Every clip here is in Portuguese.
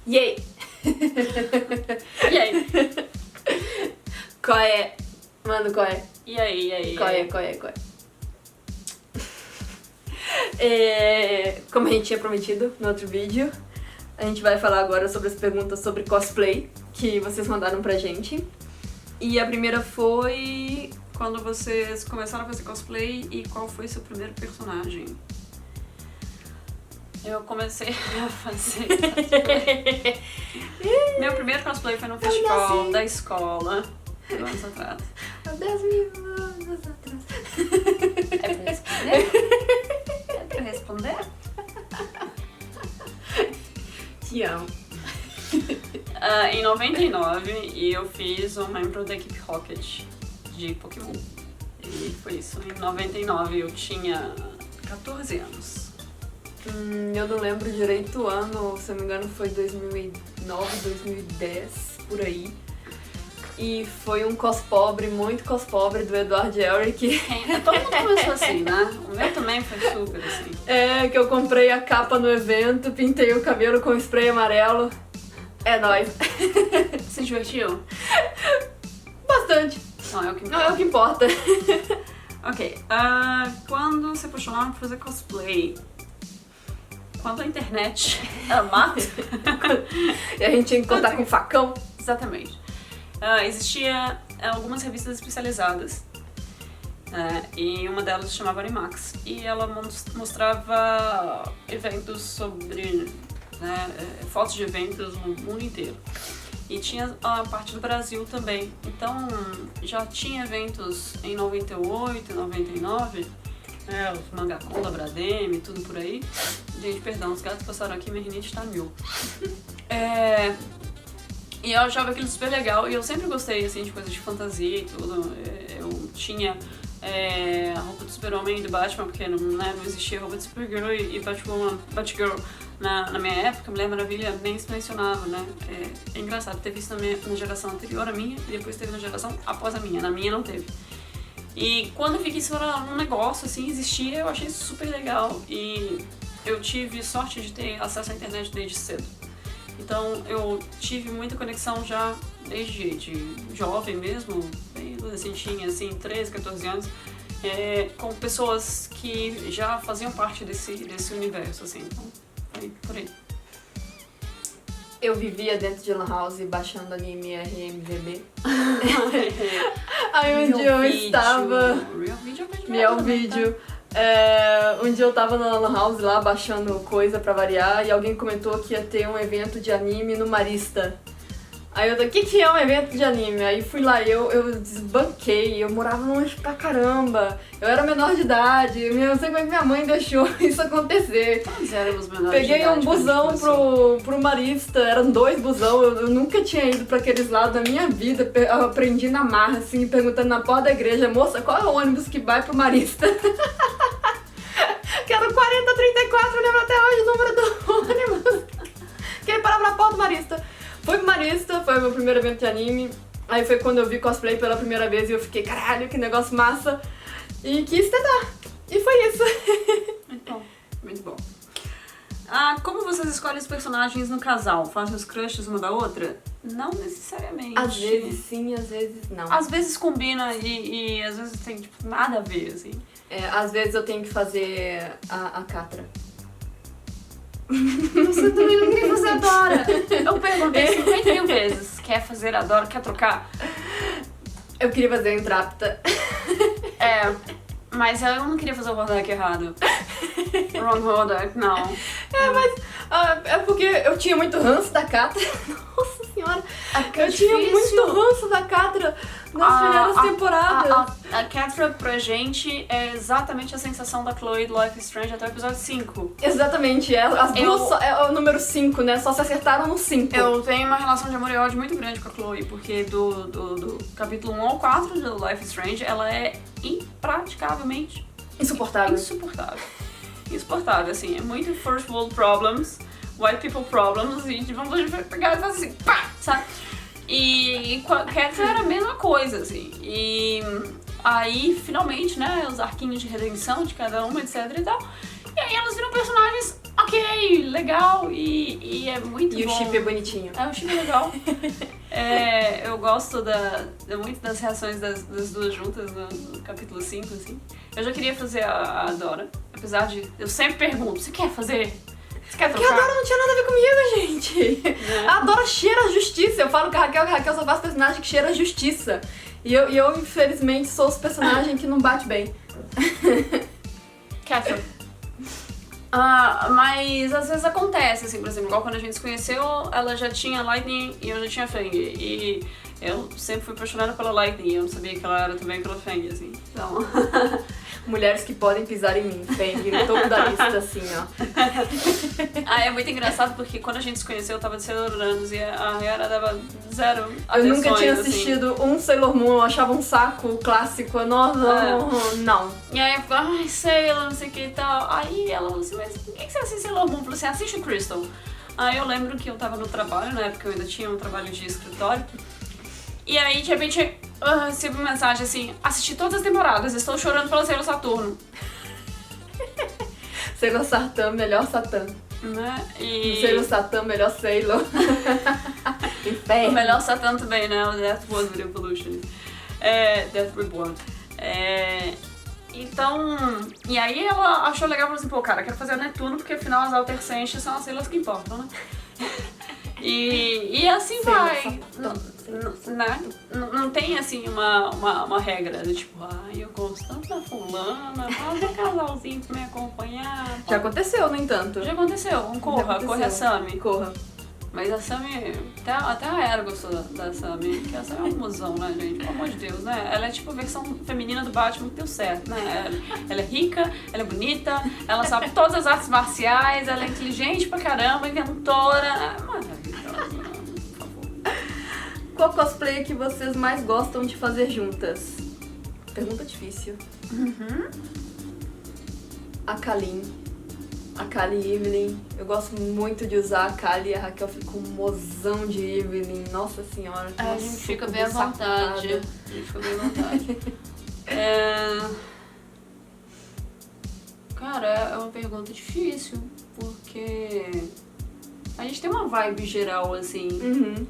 Yay! E aí? Qual é? Mano, qual é? E aí? Qual é? Como a gente tinha prometido no outro vídeo, a gente vai falar agora sobre as perguntas sobre cosplay que vocês mandaram pra gente. E a primeira foi... Quando vocês começaram a fazer cosplay e qual foi seu primeiro personagem? Eu comecei a fazer cosplay. Meu primeiro cosplay foi no festival da escola, 2 anos atrás. Há 10 mil anos atrás. É pra responder? É pra responder? Te amo. Em 99, eu fiz um membro da equipe Rocket de Pokémon. E foi isso. Em 99 eu tinha 14 anos. Eu não lembro direito o ano, se eu não me engano foi 2009, 2010, por aí. E foi um cospobre, muito cospobre do Edward Elric. Todo mundo começou assim, né? O meu também foi super assim. Que eu comprei a capa no evento, pintei o cabelo com spray amarelo. É nóis. Se divertiu? Bastante. Não é o que importa. Não é o que importa. Ok. Quando se apaixonaram por fazer cosplay? Quando a internet era mato. E a gente tinha que cortar com facão. Exatamente. Existia algumas revistas especializadas. E uma delas se chamava Animax. E ela mostrava eventos sobre... fotos de eventos no mundo inteiro. E tinha a parte do Brasil também. Então, já tinha eventos em 98, 99, os Mangacon da Bradem e tudo por aí. Gente, perdão, os gatos passaram aqui, minha rinite tá mil. E eu achava aquilo super legal, e eu sempre gostei, assim, de coisas de fantasia e tudo. Eu tinha a roupa do Super-Homem e do Batman, porque não existia roupa de Supergirl e Batgirl na minha época. Mulher Maravilha nem se mencionava, né? É engraçado ter visto na geração anterior à minha, e depois teve na geração após a minha. Na minha não teve. E quando eu vi que isso era um negócio, assim, existia, eu achei super legal. E eu tive sorte de ter acesso à internet desde cedo. Então eu tive muita conexão já desde de jovem mesmo, bem adolescentinha, assim, 13, 14 anos, com pessoas que já faziam parte desse universo, assim, então foi por aí. Eu vivia dentro de Lan House baixando anime RMVB. Aí um dia eu estava... Real Video. Um dia eu tava na Lan House lá baixando coisa pra variar e alguém comentou que ia ter um evento de anime no Marista. Aí eu falei, o que é um evento de anime? Aí fui lá, eu desbanquei, eu morava longe pra caramba, eu era menor de idade, eu não sei como é que minha mãe deixou isso acontecer. Nós éramos menores Peguei de idade, um busão pro Marista, eram 2 busão, eu nunca tinha ido pra aqueles lados da minha vida, eu aprendi na marra, assim, perguntando na porta da igreja, moça, qual é o ônibus que vai pro Marista? Que era o 4034, eu lembro até hoje o número do ônibus. Que ele parava na porta do Marista. Fui pro Marista, foi o meu primeiro evento de anime. Aí foi quando eu vi cosplay pela primeira vez e eu fiquei, caralho, que negócio massa. E quis tentar. E foi isso. Muito bom, muito bom. Como vocês escolhem os personagens no casal? Fazem os crushes uma da outra? Não necessariamente. Às vezes sim, às vezes não. Às vezes combina e às vezes tem tipo, nada a ver, assim. Às vezes eu tenho que fazer a Catra. Você também não queria fazer a Dora. Eu perguntei 50 mil vezes. Quer fazer a Dora? Quer trocar? Eu queria fazer a Entrapta. Mas eu não queria fazer o Hordak errado. Wrong Hordak, não. Mas é porque eu tinha muito ranço da Catra. Nossa senhora. Eu difícil. tinha muito ranço da Catra nas primeiras temporadas. A Catra pra gente é exatamente a sensação da Chloe do Life is Strange até o episódio 5. Exatamente, as duas é o número 5, né? Só se acertaram no 5. Eu tenho uma relação de amor e ódio muito grande com a Chloe, porque do capítulo 1 ao 4 do Life is Strange, ela é impraticavelmente insuportável. Insuportável, assim, é muito first world problems, white people problems, e vamos pegar e fazer assim, pá, sabe? E com a Catra era a mesma coisa, assim, e aí, finalmente, né, os arquinhos de redenção de cada uma, etc e tal, e aí elas viram personagens a ok, legal, e é muito bom. E o chip é bonitinho. É, o chip é legal. Eu gosto muito das reações das duas juntas no capítulo 5, assim. Eu já queria fazer a Dora, apesar de... Eu sempre pergunto, você quer fazer? Você quer Porque a Dora não tinha nada a ver comigo, gente. A Dora cheira a justiça. Eu falo com a Raquel só faz personagem que cheira a justiça. E eu infelizmente, sou os personagens que não bate bem. Catherine. Mas às vezes acontece, assim, por exemplo, igual quando a gente se conheceu, ela já tinha Lightning e eu já tinha Fang. E eu sempre fui apaixonada pela Lightning, eu não sabia que ela era também pela Fang, assim. Então... Mulheres que podem pisar em mim, Fang, no topo da lista, assim, ó. É muito engraçado porque quando a gente se conheceu, eu tava de Sailor Uranus e a Rihanna dava zero Eu atenções, nunca tinha assim. assistido um Sailor Moon, eu achava um saco clássico, não. E aí eu fico, ai, Sailor, não sei o que e tal. Aí ela falou assim, mas por que você assiste Sailor Moon? Eu falei assim, assiste o Crystal. Aí eu lembro que eu tava no trabalho, na época eu ainda tinha um trabalho de escritório. E aí, de repente, eu recebi uma mensagem assim, assisti todas as temporadas, estou chorando pela Sailor Saturno. Sailor Satã, melhor Satã. Né? E... Sailor Satã, melhor Sailor. O Inferno. melhor Satã também, né? O Death Was Revolution. Death Reborn. Então, e aí ela achou legal, falou assim, pô, cara, quero fazer o Netuno, porque afinal as Alter Senshi são as Sailors que importam, né? E assim vai. Não tem assim uma regra do tipo, eu gosto tanto da fulana, vamos um casalzinho pra me acompanhar. Já aconteceu, no entanto. Já aconteceu, corre a Sami. Corra. Mas a Sami, até a Era gostou da Sami, que a Sami é uma musão, né, gente? Pelo amor de Deus, né? Ela é tipo a versão feminina do Batman que deu certo, né? Ela é rica, ela é bonita, ela sabe todas as artes marciais, ela é inteligente pra caramba, inventora. É maravilhosa, por favor. Qual cosplay que vocês mais gostam de fazer juntas? Pergunta difícil. A Kalin. A Kali e Evelyn. Eu gosto muito de usar a Kali e a Raquel fica um mozão de Evelyn. Nossa senhora. A gente fica bem à vontade. A gente fica bem à vontade. Cara, é uma pergunta difícil, porque a gente tem uma vibe geral, assim.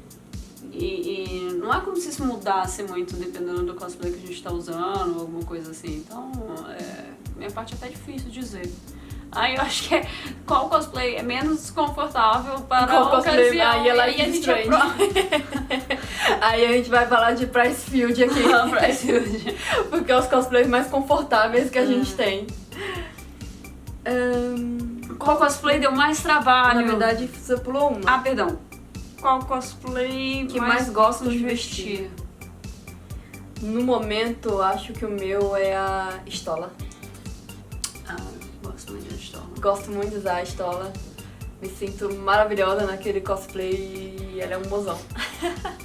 E não é como se isso mudasse muito dependendo do cosplay que a gente tá usando ou alguma coisa assim. Então, minha parte é até difícil dizer. Aí eu acho que qual cosplay é menos desconfortável para a ocasião. Aí ela é Strange. Aí a gente vai falar de Pricefield aqui. Pricefield. Porque é os cosplays mais confortáveis que a gente tem. Qual cosplay deu mais trabalho? Na verdade, você pulou uma. Perdão. Qual cosplay que mais gosto de vestir? No momento, acho que o meu é a Stola. Gosto muito de Stola. Gosto muito de usar a Stola. Me sinto maravilhosa naquele cosplay e ela é um mozão.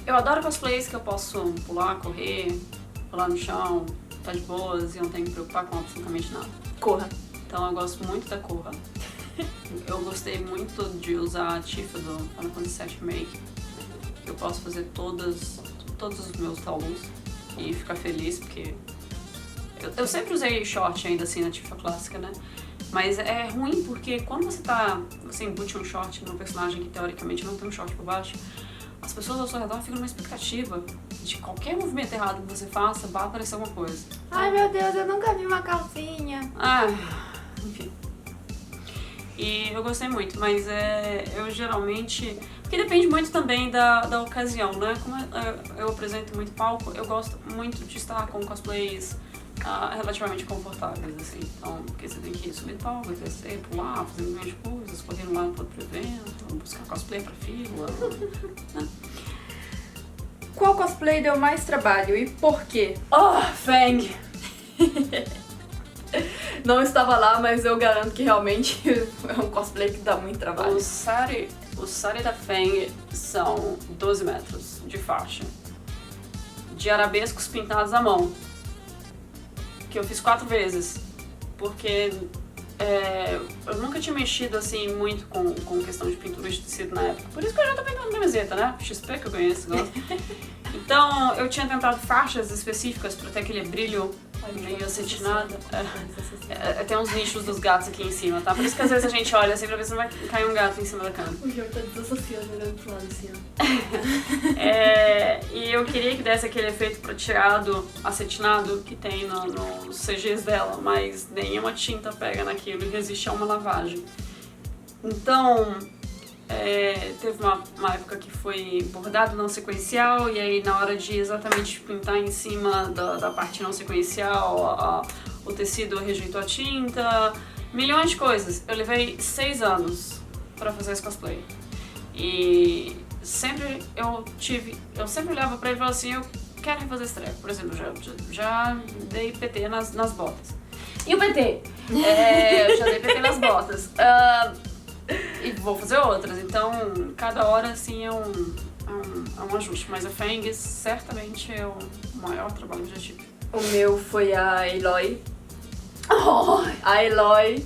Eu adoro cosplays que eu posso pular, correr, pular no chão, tá de boas e não tenho que me preocupar com absolutamente nada. Corra. Então eu gosto muito da Korra. Eu gostei muito de usar a Tifa do Final Fantasy VII Remake. Eu posso fazer todos os meus talos e ficar feliz, porque eu sempre usei short ainda assim na Tifa clássica, né? Mas é ruim porque quando você embute um short num personagem que teoricamente não tem um short por baixo, as pessoas ao seu redor ficam numa expectativa de qualquer movimento errado que você faça, vai aparecer alguma coisa. Ai meu Deus, eu nunca vi uma calcinha. Enfim. E eu gostei muito, mas eu geralmente... Porque depende muito também da ocasião, né? Como eu apresento muito palco, eu gosto muito de estar com cosplays relativamente confortáveis, assim. Então, porque você tem que subir no palco, descer, pular, fazer milhões de coisas, correndo lá para outro evento, buscar cosplay pra fila, né? Qual cosplay deu mais trabalho e por quê? Fang! Não estava lá, mas eu garanto que realmente é um cosplay que dá muito trabalho. Os sari da Fang são 12 metros de faixa, de arabescos pintados à mão, que eu fiz 4 vezes, porque eu nunca tinha mexido assim muito com questão de pintura de tecido na época. Por isso que eu já tô pintando camiseta, né? XP que eu conheço, gosto. Então eu tinha tentado faixas específicas para ter aquele brilho meio acetinada. Tem uns nichos dos gatos aqui em cima, tá? Por isso que às vezes a gente olha assim pra ver se não vai cair um gato em cima da cama. O João tá desassociando, olhando pro lado assim, ó. E eu queria que desse aquele efeito prateado, acetinado que tem nos CGs dela, mas nenhuma tinta pega naquilo e resiste a uma lavagem. Então, teve uma época que foi bordado não sequencial, e aí na hora de exatamente pintar em cima da parte não sequencial, o tecido rejeitou a tinta, milhões de coisas. Eu levei 6 anos pra fazer esse cosplay. E sempre eu sempre olhava pra ele e falava assim, eu quero refazer esse treco. Por exemplo, já dei PT nas botas. E o PT? Eu já dei PT nas botas. E vou fazer outras, então cada hora assim é um ajuste, mas a Feng certamente é o maior trabalho que eu já tive. O meu foi a Eloy. A Eloy,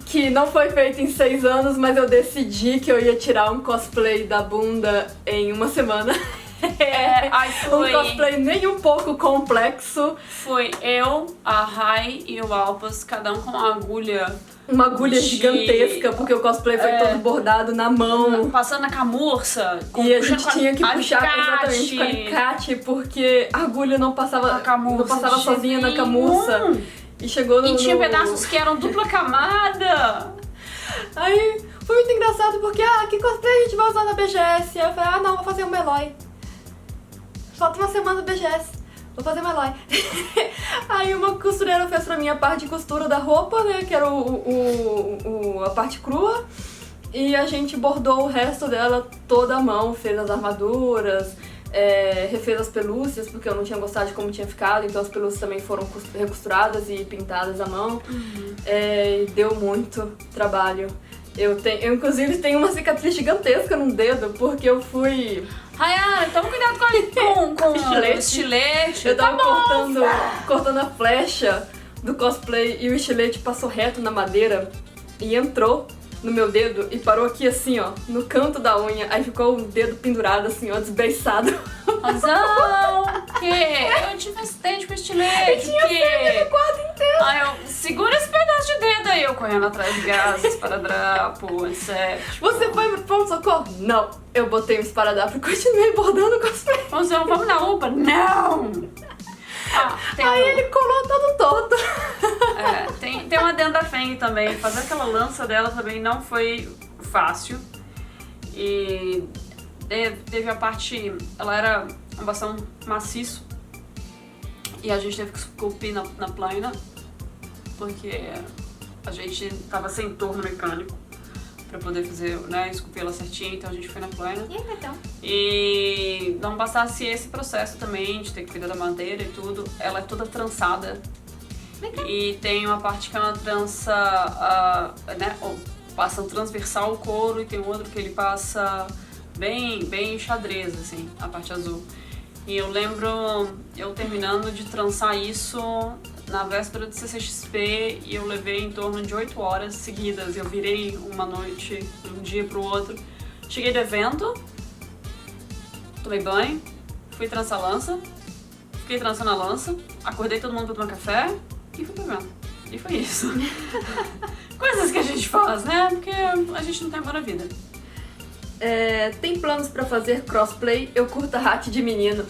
que não foi feita em 6 anos, mas eu decidi que eu ia tirar um cosplay da bunda em uma semana. Um cosplay nem um pouco complexo. Foi eu, a Rai e o Alpas, cada um com uma agulha. Uma agulha gigantesca, porque o cosplay foi todo bordado na mão. Passando na camurça. E a gente tinha que puxar exatamente com alicate, porque a agulha não passava sozinha na camurça. E chegou E tinha pedaços que eram dupla camada. Aí foi muito engraçado, porque, que cosplay a gente vai usar na BGS? Eu falei, não, vou fazer uma Eloy. Falta uma semana do BGS. Vou fazer uma Eloy. Aí uma costureira fez pra mim a parte de costura da roupa, né? Que era a parte crua. E a gente bordou o resto dela toda à mão. Fez as armaduras, refez as pelúcias, porque eu não tinha gostado de como tinha ficado. Então as pelúcias também foram recosturadas e pintadas à mão. Deu muito trabalho. Eu inclusive tenho uma cicatriz gigantesca no dedo, porque eu fui... Rayana, toma cuidado com o estilete. Eu tava cortando a flecha do cosplay e o estilete passou reto na madeira e entrou no meu dedo e parou aqui assim, ó, no canto da unha. Aí ficou o dedo pendurado assim, ó, desbeiçado. Razão! Que? Eu tive um acidente com estilete. E tinha sangue no quarto inteiro. Aí eu, segura esse pedaço de dedo aí, eu correndo atrás de gases, esparadrapo, etc. Você foi pro pronto-socorro? Não. Eu botei um esparadrapo e continuei bordando o cosplay. Vamos na UPA? Não! Aí ele colou todo torto. Tem uma dentro da Feng também. Fazer aquela lança dela também não foi fácil. E teve a parte... Ela era um bastão maciço. E a gente teve que esculpir na plana. Porque a gente tava sem torno mecânico pra poder fazer, né, esculpir ela certinho, então a gente foi na plana. E não bastasse esse processo também, de ter que cuidar da madeira e tudo, ela é toda trançada. E tem uma parte que é uma trança, né, passa transversal o couro, e tem outro que ele passa bem xadrez, assim, a parte azul. E eu lembro eu terminando de trançar isso na véspera do CCXP, e eu levei em torno de 8 horas seguidas. Eu virei uma noite, um dia pro outro. Cheguei do evento, tomei banho, fui trançar a lança, fiquei trançando a lança, acordei todo mundo pra tomar café e fui pro evento. E foi isso. Coisas que a gente faz, né? Porque a gente não tem amor na vida. Tem planos pra fazer crossplay? Eu curto a hat de menino.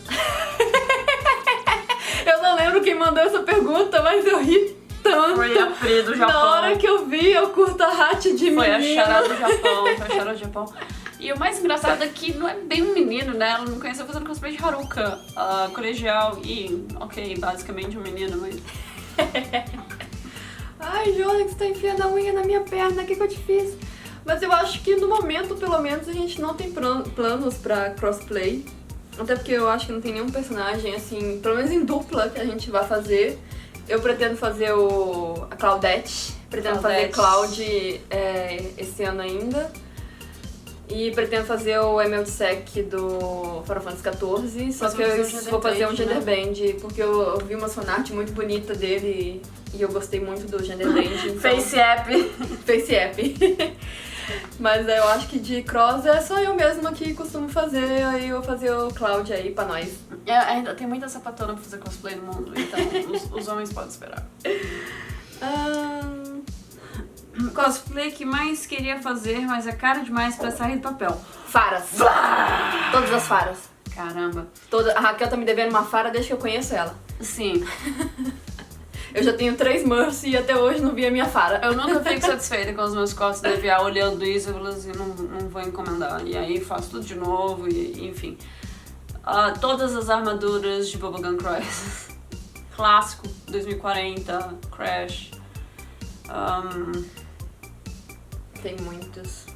Eu não lembro quem mandou essa pergunta, mas eu ri tanto. Foi a Pri do Japão. Na hora que eu vi, eu curto a hat de menino. Foi a Chará do Japão, foi a Chará do Japão. E o mais engraçado é que não é bem um menino, né? Ela me conheceu fazendo cosplay de Haruka, colegial. E, ok, basicamente um menino, mas... Ai, Jônia, que você tá enfiando a unha na minha perna, o que eu te fiz? Mas eu acho que no momento, pelo menos, a gente não tem planos pra crossplay. Até porque eu acho que não tem nenhum personagem, assim, pelo menos em dupla, que a gente vai fazer. Eu pretendo fazer a Claudette, pretendo fazer Cloud esse ano ainda. E pretendo fazer o Emeldsec do Final Fantasy XIV, só que eu vou fazer um Gender Band, porque eu vi uma fanart muito bonita dele e eu gostei muito do Gender Band. Então... Face App. Face App. Mas eu acho que de cross é só eu mesma que costumo fazer, aí eu vou fazer o Cloud aí pra nós. Ainda tem muita sapatona pra fazer cosplay no mundo, então os homens podem esperar. Cosplay que mais queria fazer, mas é caro demais pra sair do papel. Faras. Todas as faras. Caramba. A Raquel tá me devendo uma fara desde que eu conheço ela. Sim. Eu já tenho 3 Mercy e até hoje não vi a minha fara. Eu nunca fico satisfeita com os meus cortes da EVA olhando isso e falando assim, não vou encomendar. E aí faço tudo de novo, e enfim. Todas as armaduras de Bubblegum Crisis. Clássico, 2040, Crash. Tem muitos.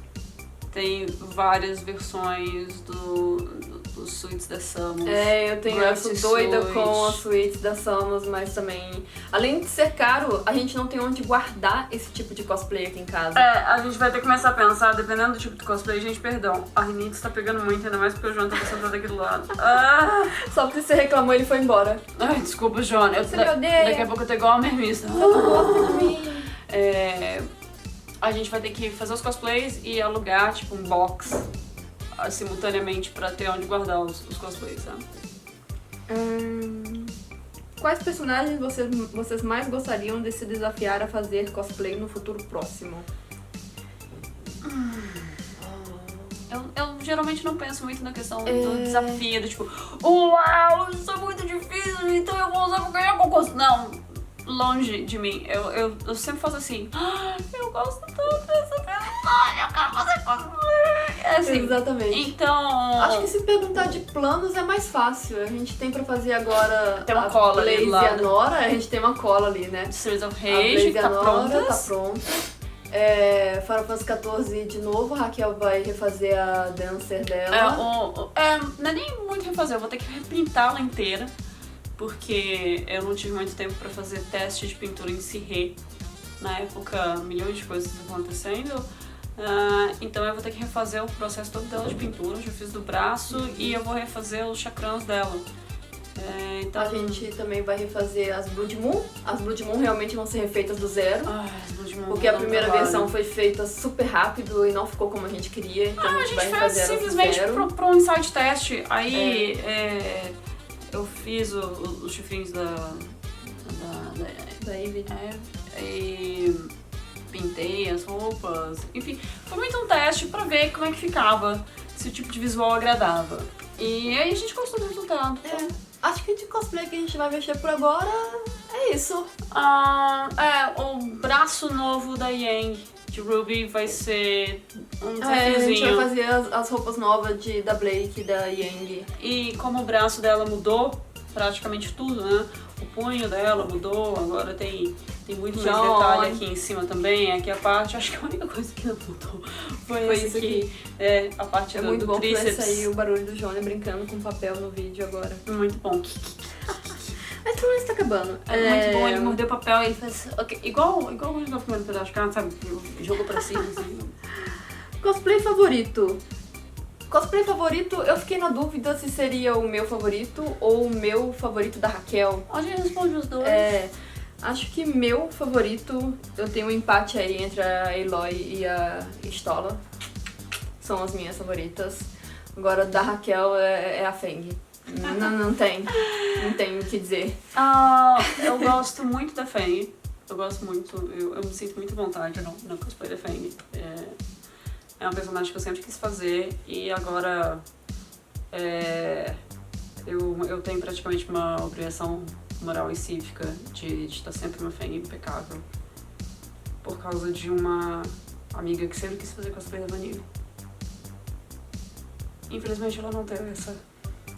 Tem várias versões dos suítes da Samus. Eu sou doida com as suítes da Samus, mas também... Além de ser caro, a gente não tem onde guardar esse tipo de cosplay aqui em casa. A gente vai ter que começar a pensar, dependendo do tipo de cosplay, gente, perdão. A Rinite tá pegando muito, ainda mais porque o João tá sentado aqui do lado. Só porque você reclamou, ele foi embora. Ai, desculpa, João. Você me odeia. Daqui a pouco eu tô igual a mermista. Eu não gosto de mim. A gente vai ter que fazer os cosplays e alugar, tipo, um box simultaneamente pra ter onde guardar os cosplays, sabe? Quais personagens vocês mais gostariam de se desafiar a fazer cosplay no futuro próximo? Eu geralmente não penso muito na questão do desafio, do tipo, uau, isso é muito difícil, então eu vou usar pra ganhar concurso. Não. Longe de mim. Eu sempre faço assim, eu gosto tanto dessa personagem, eu quero fazer cosplay. Assim, exatamente. Então... Acho que se perguntar de planos é mais fácil. A gente tem pra fazer agora tem uma cola Blaze ali do e a lado. Nora, a gente tem uma cola ali, né? Streets of A Rage, Blaze e a tá Nora pronta. tá pronta. Final Fantasy XIV de novo, a Raquel vai refazer a dancer dela. Não é nem muito refazer, eu vou ter que repintá-la inteira. Porque eu não tive muito tempo pra fazer teste de pintura em Cirré. Na época, milhões de coisas acontecendo. Então eu vou ter que refazer o processo todo dela de pintura. Eu já fiz do braço e eu vou refazer os chacrãs dela. Então... A gente também vai refazer as Blood Moon. As Blood Moon realmente vão ser refeitas do zero. As Blood Moon porque a primeira versão foi feita super rápido e não ficou como a gente queria. Então a gente vai refazer elas do simplesmente zero. pro um inside test. Aí eu fiz os chifrinhos da Ivy. E pintei as roupas. Enfim, foi muito um teste pra ver como é que ficava. Se o tipo de visual agradava. E aí a gente gostou do resultado. Acho que de cosplay que a gente vai mexer por agora é isso. O braço novo da Yang de Ruby vai ser um A gente desafiozinho. vai fazer as roupas novas da Blake e da Yang. E como o braço dela mudou praticamente tudo, né? O punho dela mudou, agora tem muito mais detalhe aqui em cima também. Aqui a parte, acho que a única coisa que não mudou foi isso aqui. A parte do muito bom que vai tríceps. sair o barulho do Jônia brincando com papel no vídeo agora. Muito bom. Mas pelo menos tá acabando. Muito bom, ele mordeu o papel e ele fez... Igual quando ele tá fumando pedaço de carne, sabe? Jogou pra cima, assim. Cosplay favorito. Cosplay favorito, eu fiquei na dúvida se seria o meu favorito ou o meu favorito da Raquel. A gente responde os dois. Acho que meu favorito, eu tenho um empate aí entre a Eloy e a Stola. São as minhas favoritas. Agora, da Raquel é a Feng. Não tem o que dizer. Eu gosto muito da Feng. Eu gosto muito, eu me sinto muito à vontade no cosplay da Feng. É um personagem que eu sempre quis fazer e agora eu tenho praticamente uma obrigação moral e cívica de estar sempre uma Feng impecável por causa de uma amiga que sempre quis fazer cosplay da Vanille. Infelizmente ela não teve essa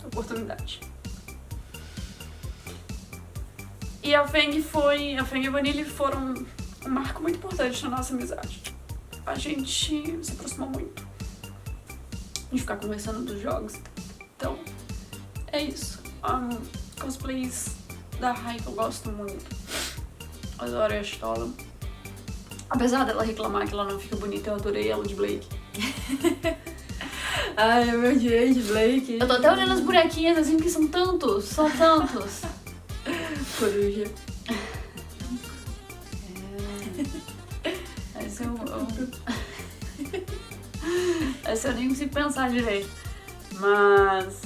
oportunidade. E a Feng e a Vanille foram um marco muito importante na nossa amizade. A gente se aproximou muito de ficar conversando dos jogos. Então, é isso. Cosplays da Rai que eu gosto muito. Adoro a Stola. Apesar dela reclamar que ela não fica bonita, eu adorei ela de Blake. Ai, eu me odiei de Blake. Eu tô até olhando as bonequinhas assim, que são tantos, só tantos. Coruja. Esse Essa eu nem consigo pensar direito. Mas...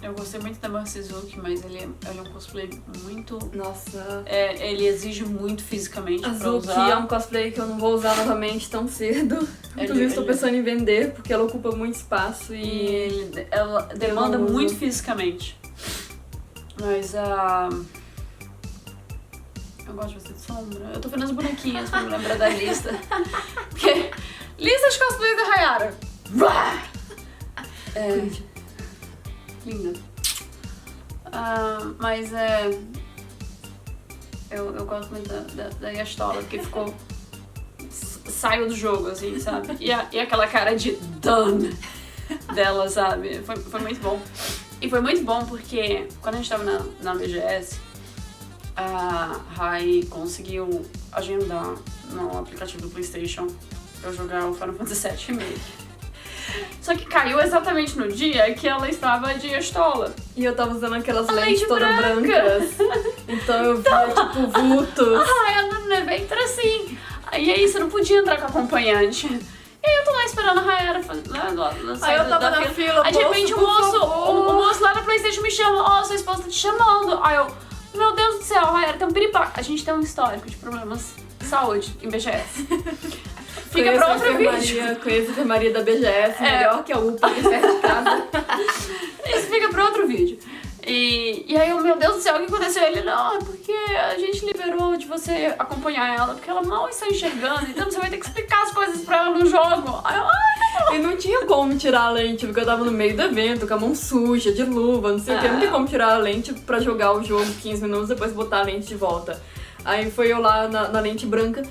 eu gostei muito da Marcizuki, mas ele é um cosplay muito... Nossa... ele exige muito fisicamente pra Azuki usar. é um cosplay que eu não vou usar novamente tão cedo. Inclusive estou pensando em vender, porque ela ocupa muito espaço e... ela demanda não uso. muito fisicamente. Mas eu gosto de vestir de sombra. Eu tô fazendo as bonequinhas pra me lembrar da lista. Porque... lista de cosplay da Hayara. Linda. Mas eu gosto muito da Yastola, porque ficou... saiu do jogo, assim, sabe? E aquela cara de done dela, sabe? Foi muito bom. E foi muito bom porque quando a gente tava na BGS, a Rai conseguiu agendar no aplicativo do PlayStation pra eu jogar o Final Fantasy VII Remake. Só que caiu exatamente no dia que ela estava de Yastola. E eu tava usando aquelas A lentes lente todas branca. brancas. Então eu via, tipo, vultos. Ela no evento era assim. E aí você não podia entrar com acompanhante. E aí eu tô lá esperando a Hayara Aí eu tava na fila, Aí de repente o moço lá na PlayStation me chama, ó, sua esposa tá te chamando. Aí eu, meu Deus do céu, Hayara, tem um piripaque. A gente tem um histórico de problemas de saúde em BGS. Fica pra outro vídeo. Conheço a enfermaria da BGS, melhor que a UPA aqui perto de casa. Isso fica pra outro vídeo. E aí eu, meu Deus do céu, o que aconteceu? Ele, não, é porque a gente liberou de você acompanhar ela, porque ela mal está enxergando, então você vai ter que explicar as coisas pra ela no jogo. Aí eu, E não tinha como tirar a lente, porque eu tava no meio do evento, com a mão suja, de luva, não sei o que. Não tem como tirar a lente pra jogar o jogo 15 minutos, depois botar a lente de volta. Aí foi eu lá na lente branca,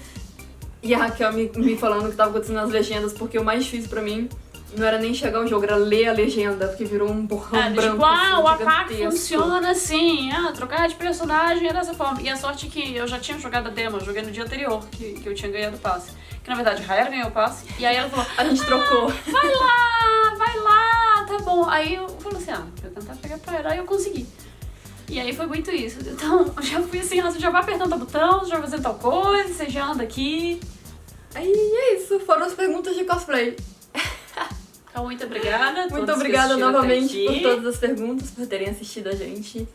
e a Raquel me falando que tava acontecendo nas legendas, porque o mais difícil pra mim não era nem chegar ao jogo, era ler a legenda, porque virou um borrão branco. Tipo, o assim, ataque gigantesco. funciona assim, trocar de personagem é dessa forma. E a sorte é que eu já tinha jogado a demo, eu joguei no dia anterior, que eu tinha ganhado o passe. Que na verdade a Hayara ganhou o passe, e aí ela falou, A gente trocou. vai lá, tá bom. Aí eu falei assim, vou tentar pegar pra ela, aí eu consegui. E aí foi muito isso. Então, eu já fui assim, você já vai apertando o botão, você já vai fazendo tal coisa, você já anda aqui. Aí é isso, foram as perguntas de cosplay. Então, muito obrigada. Muito obrigada novamente por todas as perguntas, por terem assistido a gente.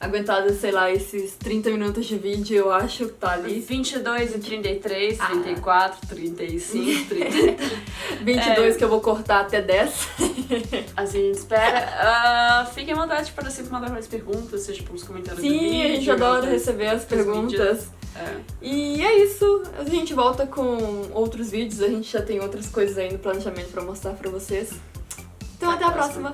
Aguentado, sei lá, esses 30 minutos de vídeo, eu acho que tá ali. 22 e 33, 34, 35, 30. 22 que eu vou cortar até 10. Assim, a gente espera. Fiquem à vontade para sempre mandar mais perguntas, seja pelos comentários do vídeo. Sim, a gente adora receber as perguntas. E é isso, a gente volta com outros vídeos, a gente já tem outras coisas aí no planejamento pra mostrar pra vocês. Então até a próxima.